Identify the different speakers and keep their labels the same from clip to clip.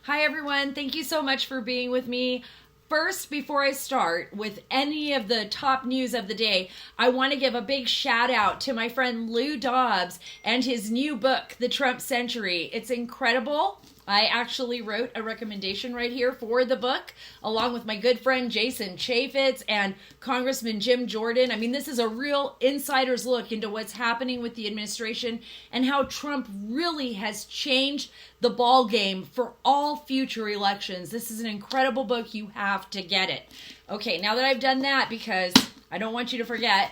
Speaker 1: Hi, everyone. Thank you so much for being with me. First, before I start with any of the top news of the day, I want to give a big shout out to my friend Lou Dobbs and his new book, The Trump Century. It's incredible. I actually wrote a recommendation right here for the book, along with my good friend Jason Chaffetz and Congressman Jim Jordan. I mean, this is a real insider's look into what's happening with the administration and how Trump really has changed the ball game for all future elections. This is an incredible book. You have to get it. Okay, now that I've done that, because I don't want you to forget,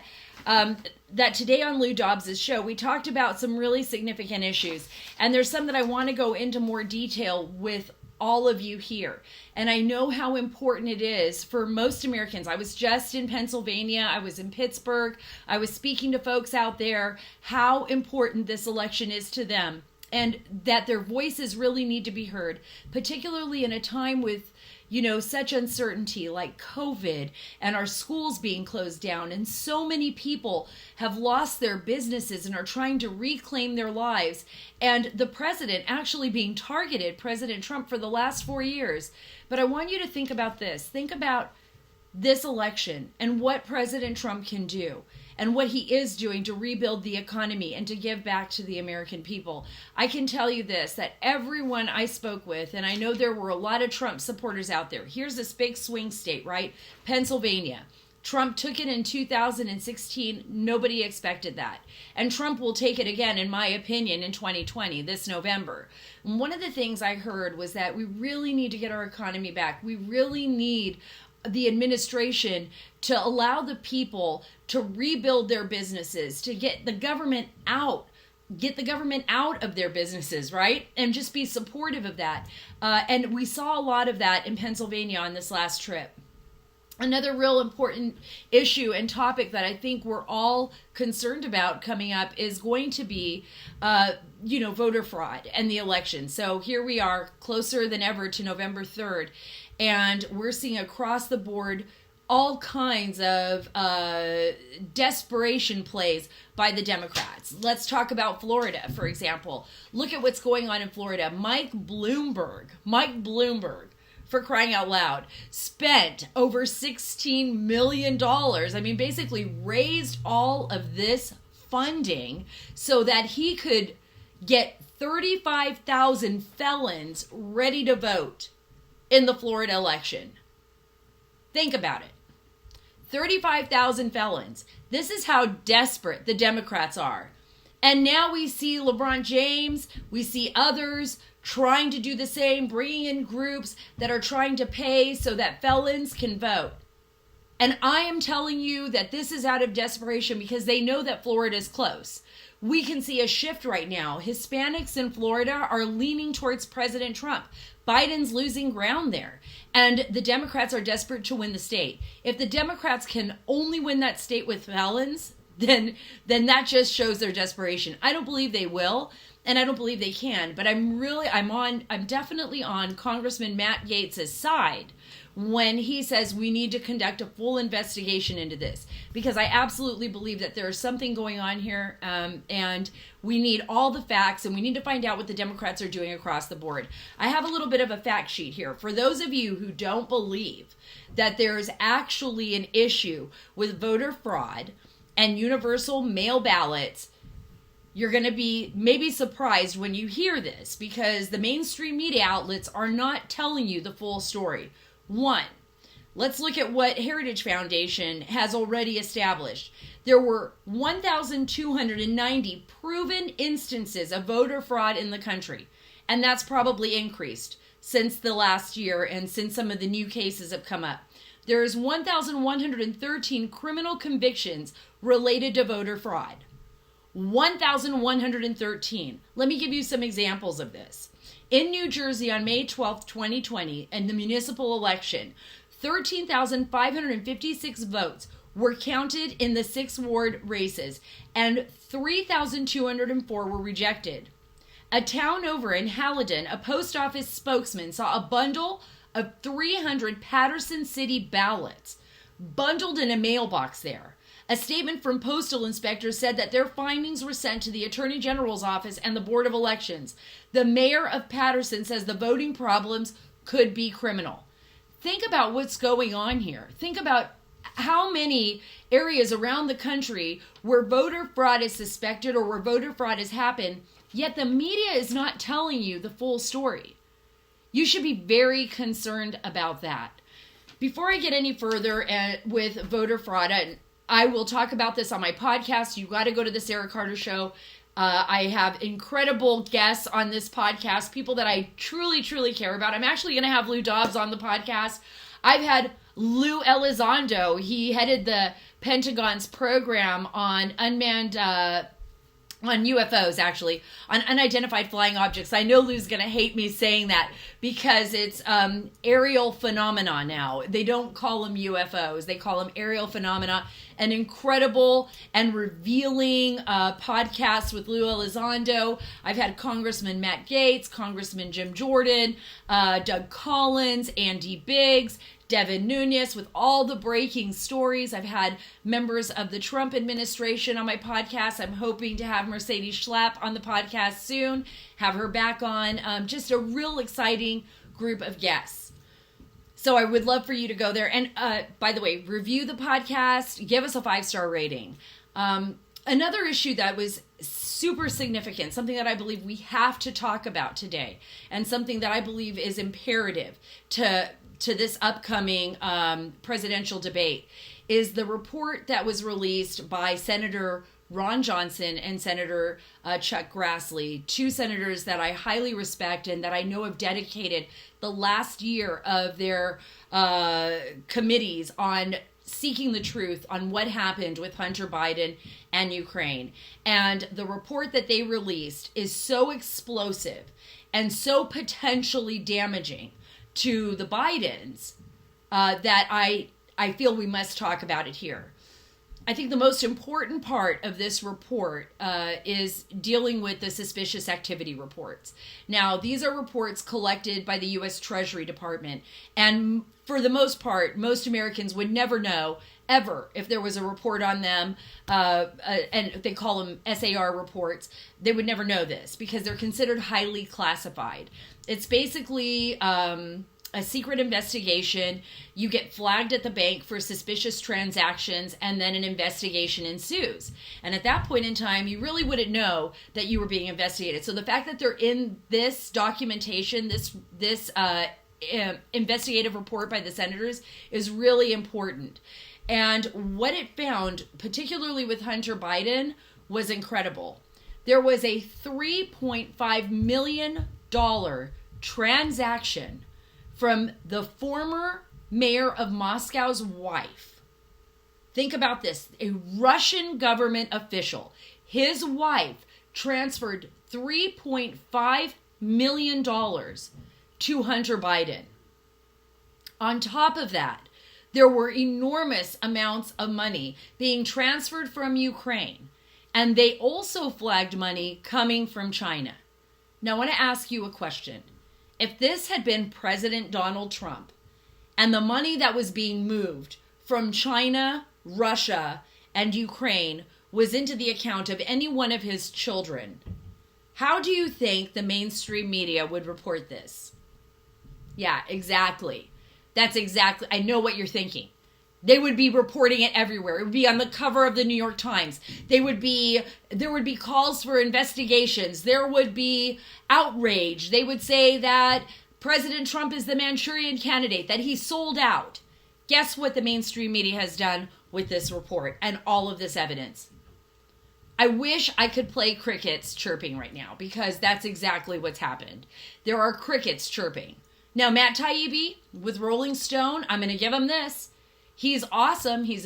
Speaker 1: that today on Lou Dobbs' show, we talked about some really significant issues. And there's some that I want to go into more detail with all of you here. And I know how important it is for most Americans. I was just in Pennsylvania. I was in Pittsburgh. I was speaking to folks out there, how important this election is to them. And that their voices really need to be heard, particularly in a time with such uncertainty like COVID and our schools being closed down. And so many people have lost their businesses and are trying to reclaim their lives. And the president actually being targeted, President Trump, for the last 4 years. But I want you to think about this. Think about this election and what President Trump can do and what he is doing to rebuild the economy and to give back to the American people. I can tell you this, that everyone I spoke with, and I know there were a lot of Trump supporters out there. Here's this big swing state, right? Pennsylvania. Trump took it in 2016. Nobody expected that. And Trump will take it again, in my opinion, in 2020, this November. And one of the things I heard was that we really need to get our economy back. We really need the administration to allow the people to rebuild their businesses, to get the government out of their businesses, right? And just be supportive of that. And we saw a lot of that in Pennsylvania on this last trip. Another real important issue and topic that I think we're all concerned about coming up is going to be, voter fraud and the election. So here we are, closer than ever to November 3rd. And we're seeing across the board all kinds of desperation plays by the Democrats. Let's talk about Florida, for example. Look at what's going on in Florida. Mike Bloomberg, for crying out loud, spent over $16 million. I mean, basically raised all of this funding so that he could get 35,000 felons ready to vote in the Florida election. Think about it. 35,000 felons. This is how desperate the Democrats are. And now we see LeBron James, we see others trying to do the same, bringing in groups that are trying to pay so that felons can vote. And I am telling you that this is out of desperation because they know that Florida is close. We can see a shift right now. Hispanics in Florida are leaning towards President Trump. Biden's losing ground there. And the Democrats are desperate to win the state. If the Democrats can only win that state with felons, then that just shows their desperation. I don't believe they will, and I don't believe they can, but I'm definitely on Congressman Matt Gaetz' side when he says we need to conduct a full investigation into this, because I absolutely believe that there is something going on here, and we need all the facts, and we need to find out what the Democrats are doing across the board. I have a little bit of a fact sheet here. For those of you who don't believe that there's actually an issue with voter fraud and universal mail ballots, you're going to be maybe surprised when you hear this, because the mainstream media outlets are not telling you the full story. One, let's look at what Heritage Foundation has already established. There were 1,290 proven instances of voter fraud in the country, and that's probably increased since the last year and since some of the new cases have come up. There is 1,113 criminal convictions related to voter fraud. 1,113. Let me give you some examples of this. In New Jersey on May 12th, 2020, in the municipal election, 13,556 votes were counted in the 6 ward races, and 3,204 were rejected. A town over in Haledon, a post office spokesman saw a bundle of 300 Patterson City ballots bundled in a mailbox there. A statement from postal inspectors said that their findings were sent to the Attorney General's office and the Board of Elections. The mayor of Paterson says the voting problems could be criminal. Think about what's going on here. Think about how many areas around the country where voter fraud is suspected or where voter fraud has happened, yet the media is not telling you the full story. You should be very concerned about that. Before I get any further with voter fraud, and I will talk about this on my podcast. You got to go to the Sarah Carter Show. I have incredible guests on this podcast, people that I truly, truly care about. I'm actually going to have Lou Dobbs on the podcast. I've had Lou Elizondo. He headed the Pentagon's program on unmanned, on UFOs, actually, on unidentified flying objects. I know Lou's going to hate me saying that because it's aerial phenomena now. They don't call them UFOs. They call them aerial phenomena. An incredible and revealing podcast with Lou Elizondo. I've had Congressman Matt Gaetz, Congressman Jim Jordan, Doug Collins, Andy Biggs, Devin Nunes with all the breaking stories. I've had members of the Trump administration on my podcast. I'm hoping to have Mercedes Schlapp on the podcast soon, have her back on. Just a real exciting group of guests. So I would love for you to go there. And by the way, review the podcast, give us a 5-star rating. Another issue that was super significant, something that I believe we have to talk about today, and something that I believe is imperative to this upcoming presidential debate, is the report that was released by Senator Ron Johnson and Senator Chuck Grassley, two senators that I highly respect and that I know have dedicated the last year of their committees on seeking the truth on what happened with Hunter Biden and Ukraine. And the report that they released is so explosive and so potentially damaging to the Bidens that I feel we must talk about it here. I think the most important part of this report is dealing with the suspicious activity reports. Now, these are reports collected by the U.S. Treasury Department, and for the most part, most Americans would never know ever if there was a report on them, and they call them SAR reports. They would never know this because they're considered highly classified. It's basically a secret investigation. You get flagged at the bank for suspicious transactions, and then an investigation ensues. And at that point in time, you really wouldn't know that you were being investigated. So the fact that they're in this documentation, this investigative report by the senators, is really important. And what it found, particularly with Hunter Biden, was incredible. There was a $3.5 million transaction from the former mayor of Moscow's wife. Think about this. A Russian government official, his wife, transferred $3.5 million to Hunter Biden. On top of that, there were enormous amounts of money being transferred from Ukraine, and they also flagged money coming from China. Now, I want to ask you a question. If this had been President Donald Trump, and the money that was being moved from China, Russia, and Ukraine was into the account of any one of his children, how do you think the mainstream media would report this? Yeah, exactly. That's exactly, I know what you're thinking. They would be reporting it everywhere. It would be on the cover of the New York Times. There would be calls for investigations. There would be outrage. They would say that President Trump is the Manchurian candidate, that he sold out. Guess what the mainstream media has done with this report and all of this evidence? I wish I could play crickets chirping right now, because that's exactly what's happened. There are crickets chirping. Now, Matt Taibbi with Rolling Stone, I'm going to give him this. He's awesome. He's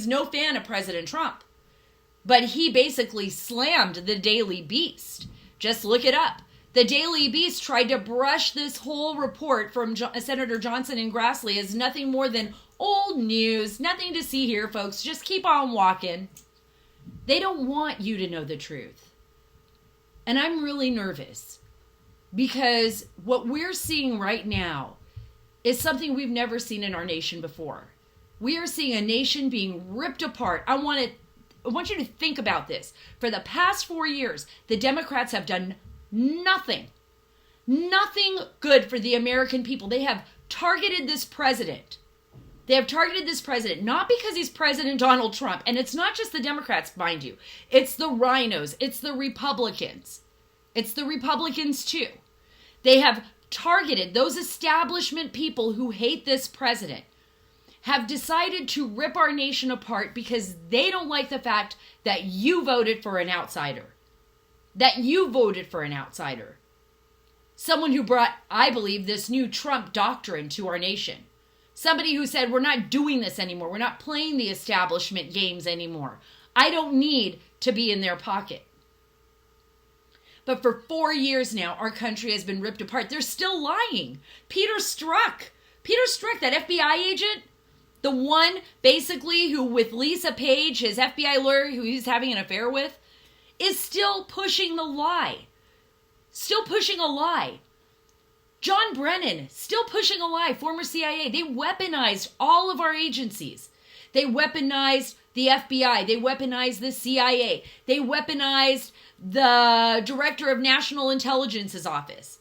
Speaker 1: no fan of President Trump. But he basically slammed the Daily Beast. Just look it up. The Daily Beast tried to brush this whole report from Senator Johnson and Grassley as nothing more than old news. Nothing to see here, folks. Just keep on walking. They don't want you to know the truth. And I'm really nervous, because what we're seeing right now is something we've never seen in our nation before. We are seeing a nation being ripped apart. I want you to think about this. For the past 4 years, the Democrats have done nothing good for the American people. They have targeted this president. They have targeted this president, not because he's President Donald Trump. And it's not just the Democrats, mind you. It's the rhinos. It's the Republicans. It's the Republicans too. They have targeted those establishment people who hate this president, have decided to rip our nation apart because they don't like the fact that you voted for an outsider. That you voted for an outsider. Someone who brought, I believe, this new Trump doctrine to our nation. Somebody who said, we're not doing this anymore. We're not playing the establishment games anymore. I don't need to be in their pocket. But for 4 years now, our country has been ripped apart. They're still lying. Peter Strzok, that FBI agent, the one basically who with Lisa Page, his FBI lawyer who he's having an affair with, is still pushing the lie. Still pushing a lie. John Brennan, still pushing a lie, former CIA. They weaponized all of our agencies. They weaponized the FBI. They weaponized the CIA. They weaponized the Director of National Intelligence's office.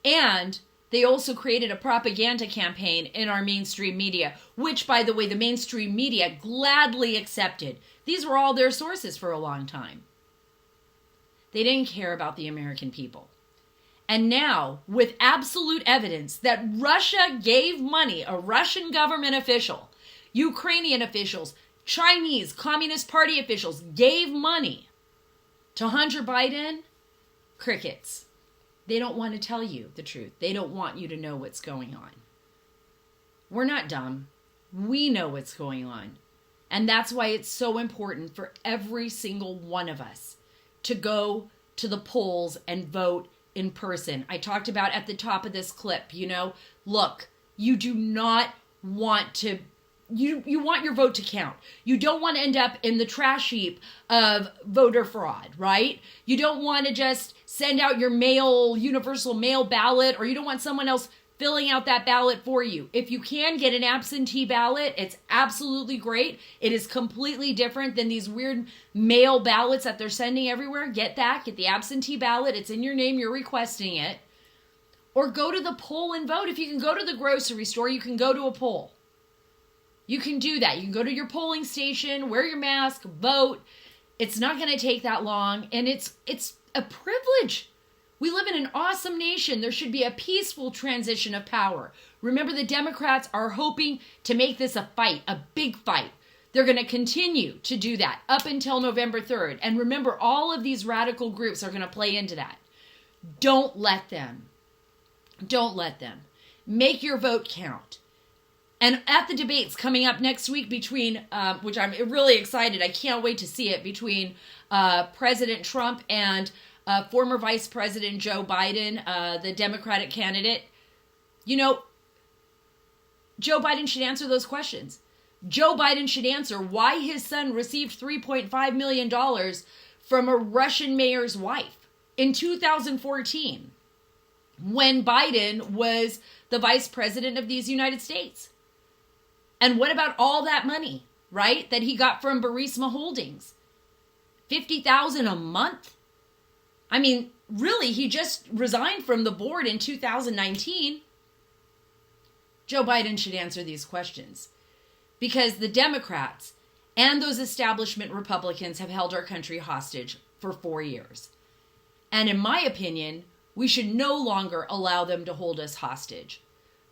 Speaker 1: And they also created a propaganda campaign in our mainstream media, which, by the way, the mainstream media gladly accepted. These were all their sources for a long time. They didn't care about the American people. And now, with absolute evidence that Russia gave money, a Russian government official, Ukrainian officials, Chinese Communist Party officials gave money to Hunter Biden, crickets. They don't want to tell you the truth. They don't want you to know what's going on. We're not dumb. We know what's going on. And that's why it's so important for every single one of us to go to the polls and vote in person. I talked about at the top of this clip, look, you do not want to, you want your vote to count. You don't want to end up in the trash heap of voter fraud, right? You don't want to just send out your universal mail ballot, or you don't want someone else filling out that ballot for you. If you can get an absentee ballot, it's absolutely great. It is completely different than these weird mail ballots that they're sending everywhere. Get the absentee ballot. It's in your name. You're requesting it. Or go to the poll and vote. If you can go to the grocery store, you can go to a poll. You can do that. You can go to your polling station, wear your mask, vote. It's not going to take that long. And it's a privilege. We live in an awesome nation. There should be a peaceful transition of power. Remember, the Democrats are hoping to make this a fight, a big fight. They're going to continue to do that up until November 3rd. And remember, all of these radical groups are going to play into that. Don't let them. Don't let them. Make your vote count. And at the debates coming up next week between, which I'm really excited, I can't wait to see it, between President Trump and former Vice President Joe Biden, the Democratic candidate. Joe Biden should answer those questions. Joe Biden should answer why his son received $3.5 million from a Russian mayor's wife in 2014, when Biden was the vice president of these United States. And what about all that money, right, that he got from Burisma Holdings? $50,000 a month? I mean, really, he just resigned from the board in 2019. Joe Biden should answer these questions, because the Democrats and those establishment Republicans have held our country hostage for 4 years. And in my opinion, we should no longer allow them to hold us hostage.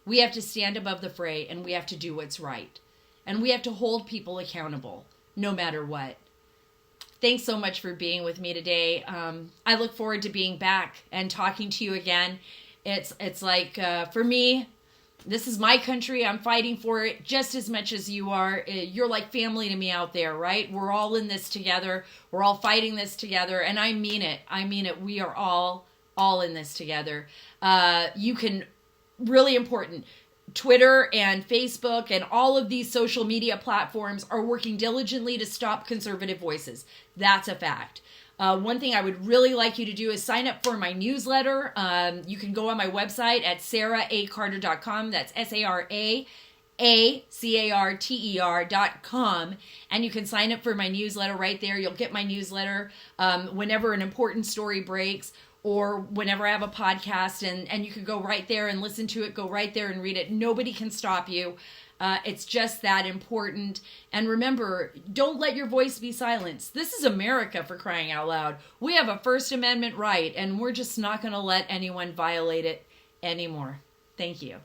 Speaker 1: We have to stand above the fray, and we have to do what's right. And we have to hold people accountable, no matter what. Thanks so much for being with me today. I look forward to being back and talking to you again. It's like, for me, this is my country. I'm fighting for it just as much as you are. You're like family to me out there, right? We're all in this together. We're all fighting this together. And I mean it. I mean it. We are all in this together. You can, really important, Twitter and Facebook and all of these social media platforms are working diligently to stop conservative voices. That's a fact. One thing I would really like you to do is sign up for my newsletter. You can go on my website at sarahacarter.com. That's ACARTER.com, and you can sign up for my newsletter right there. You'll get my newsletter whenever an important story breaks, or whenever I have a podcast, and you can go right there and listen to it, go right there and read it. Nobody can stop you. It's just that important. And remember, don't let your voice be silenced. This is America, for crying out loud. We have a First Amendment right, and we're just not going to let anyone violate it anymore. Thank you.